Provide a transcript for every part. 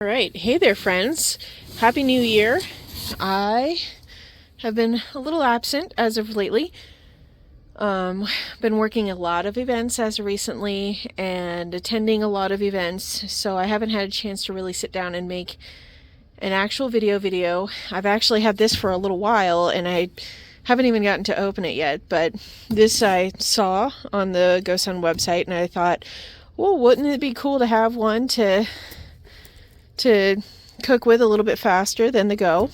All right, hey there friends. Happy New Year. I have been a little absent as of lately. Been working a lot of events as of recently and attending a lot of events, so I haven't had a chance to really sit down and make an actual video. I've actually had this for a little while and I haven't even gotten to open it yet, but this I saw on the GoSun website and I thought, well, wouldn't it be cool to have one to cook with a little bit faster than the Go.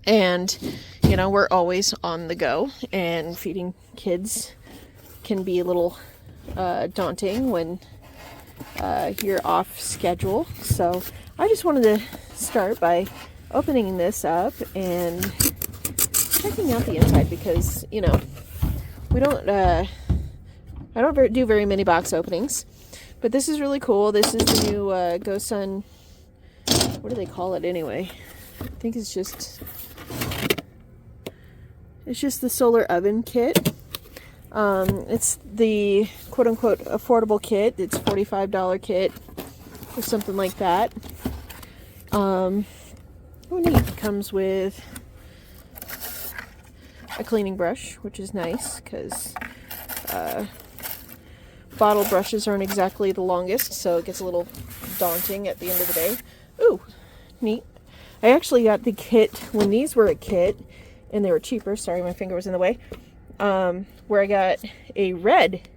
And you know, we're always on the go, and feeding kids can be a little daunting when you're off schedule. So I just wanted to start by opening this up and checking out the inside, because you know, we don't I don't do very many box openings, but this is really cool. This is the new GoSun. What do they call it anyway? I think it's just the solar oven kit. It's the quote-unquote affordable kit. It's $45 kit or something like that. Oh neat. It comes with a cleaning brush, which is nice because bottle brushes aren't exactly the longest, so it gets a little daunting at the end of the day. Ooh, neat. I actually got the kit when these were a kit and they were cheaper. Sorry, my finger was in the way. Where I got a red.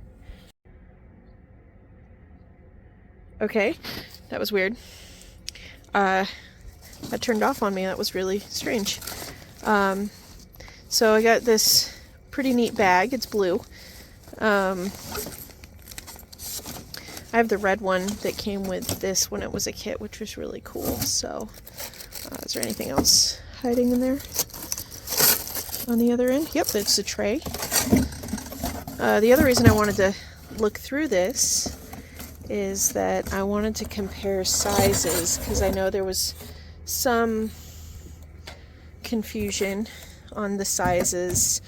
Okay, that was weird. That turned off on me. That was really strange. So I got this pretty neat bag. It's blue. I have the red one that came with this when it was a kit, which was really cool. So, is there anything else hiding in there on the other end? Yep, it's a tray. The other reason I wanted to look through this is that I wanted to compare sizes, because I know there was some confusion on the sizes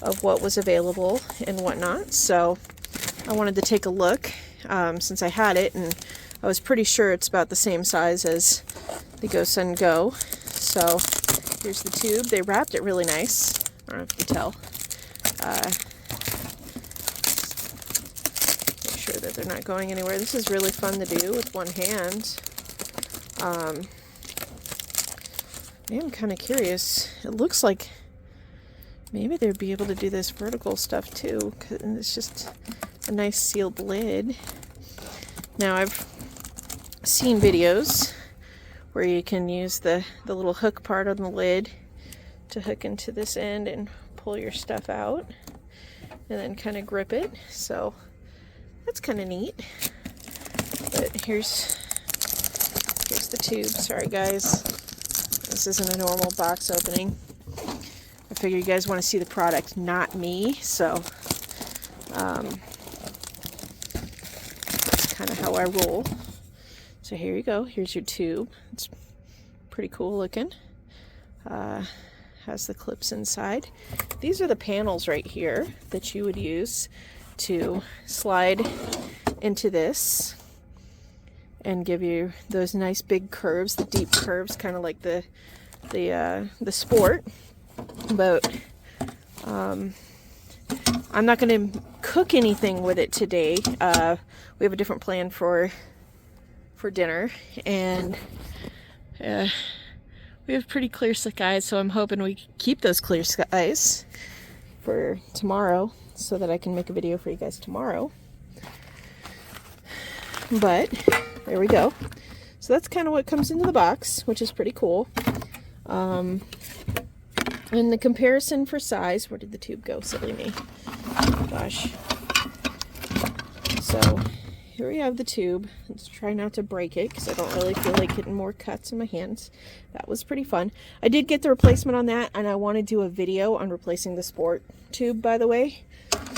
of what was available and whatnot. So I wanted to take a look. Since I had it, and I was pretty sure it's about the same size as the GoSun Go. So here's the tube. They wrapped it really nice. I don't know if you can tell. Make sure that they're not going anywhere. This is really fun to do with one hand. I am kind of curious. It looks like maybe they'd be able to do this vertical stuff too, because it's just a nice sealed lid. Now I've seen videos where you can use the little hook part on the lid to hook into this end and pull your stuff out and then kind of grip it. So that's kind of neat. But here's the tube. Sorry guys, this isn't a normal box opening. I figure you guys want to see the product, not me. So kind of how I roll. So here you go. Here's your tube. It's pretty cool looking. Has the clips inside. These are the panels right here that you would use to slide into this and give you those nice big curves, the deep curves, kind of like the Sport. But I'm not going to cook anything with it today. We have a different plan for dinner, and we have pretty clear skies, so I'm hoping we keep those clear skies for tomorrow so that I can make a video for you guys tomorrow. But there we go. So that's kind of what comes into the box, which is pretty cool. And the comparison for size, where did the tube go? Silly me. Gosh. So here we have the tube. Let's try not to break it because I don't really feel like getting more cuts in my hands. That was pretty fun. I did get the replacement on that, and I want to do a video on replacing the Sport tube, by the way.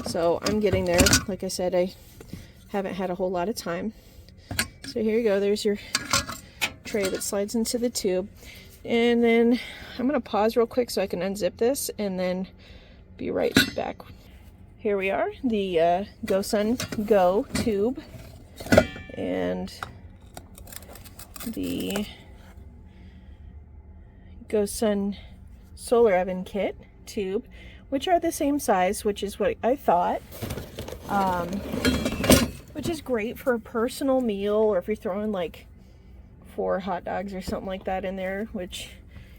So I'm getting there. Like I said, I haven't had a whole lot of time. So here you go. There's your tray that slides into the tube. And then I'm going to pause real quick so I can unzip this and then be right back. Here we are, the GoSun Go tube. And the GoSun solar oven kit tube, which are the same size, which is what I thought. Which is great for a personal meal, or if you're throwing like 4 hot dogs or something like that in there, which,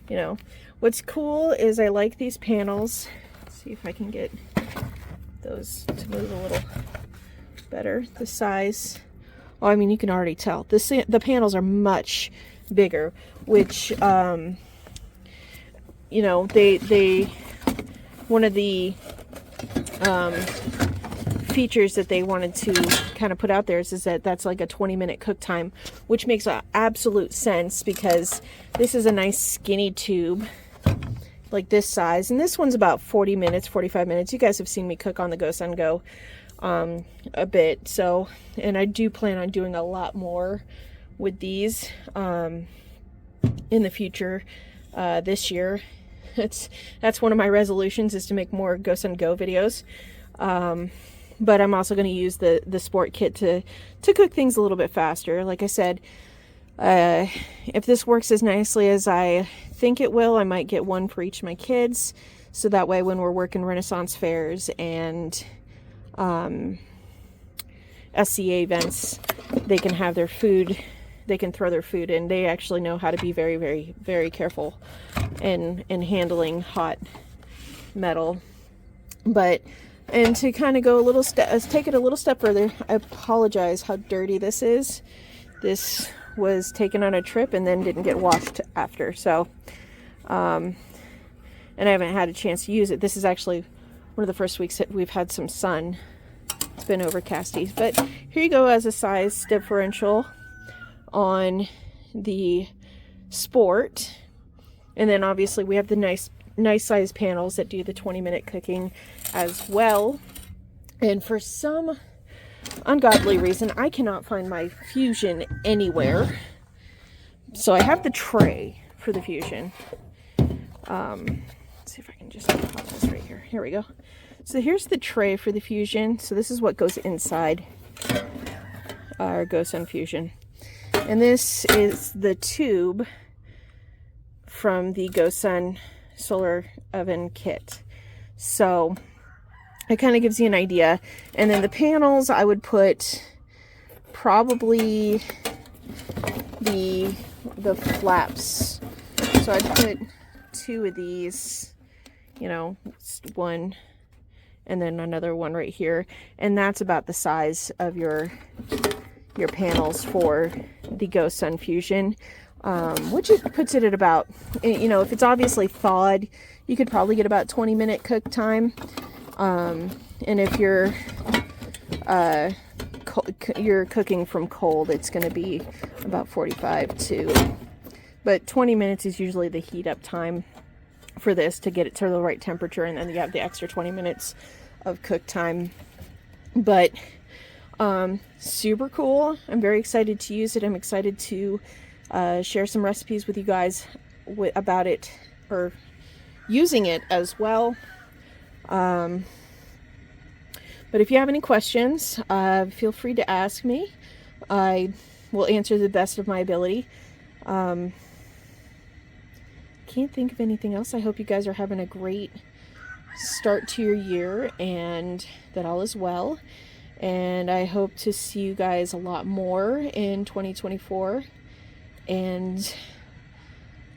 you know. What's cool is I like these panels. Let's see if I can get those to move a little better. The size, oh, I mean, you can already tell. The panels are much bigger, which, you know, one of the features that they wanted to kind of put out there is that that's like a 20-minute cook time, which makes absolute sense, because this is a nice skinny tube like this size, and this one's about 40 minutes, 45 minutes. You guys have seen me cook on the GoSun Go a bit, so, and I do plan on doing a lot more with these in the future this year. That's one of my resolutions, is to make more GoSun Go videos. But I'm also going to use the sport kit to cook things a little bit faster. Like I said, if this works as nicely as I think it will, I might get one for each of my kids. So that way when we're working Renaissance fairs and SCA events, they can have their food, they can throw their food in. They actually know how to be very, very, very careful in handling hot metal. But, and to kind of go a little take it a little step further, I apologize how dirty this is. This was taken on a trip and then didn't get washed after. So, and I haven't had a chance to use it. This is actually one of the first weeks that we've had some sun. It's been overcasty. But here you go, as a size differential on the Sport. And then obviously we have the nice size panels that do the 20-minute cooking as well. And for some ungodly reason, I cannot find my Fusion anywhere. So I have the tray for the Fusion. Let's see if I can just pop this right here. Here we go. So here's the tray for the Fusion. So this is what goes inside our GoSun Fusion. And this is the tube from the GoSun solar oven kit. So it kind of gives you an idea. And then the panels, I would put probably the flaps. So I'd put 2 of these, you know, one and then another one right here. And that's about the size of your panels for the GoSun Fusion. Which puts it at about, you know, if it's obviously thawed, you could probably get about 20-minute cook time. And if you're cooking from cold, it's going to be about 45 to, but 20 minutes is usually the heat up time for this to get it to the right temperature, and then you have the extra 20 minutes of cook time. But super cool. I'm very excited to use it. I'm excited to share some recipes with you guys about it, or using it as well. But if you have any questions, feel free to ask me. I will answer the best of my ability. Can't think of anything else. I hope you guys are having a great start to your year and that all is well. And I hope to see you guys a lot more in 2024. And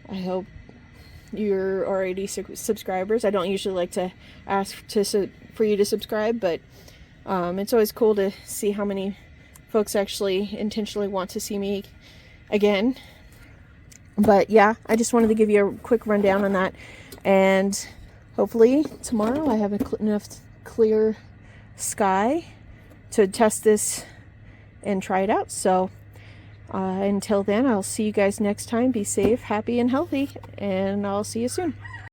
I hope you're already subscribers. I don't usually like to ask for you to subscribe, but it's always cool to see how many folks actually intentionally want to see me again. But yeah, I just wanted to give you a quick rundown on that, and hopefully tomorrow I have enough clear sky to test this and try it out. So until then, I'll see you guys next time. Be safe, happy, and healthy, and I'll see you soon.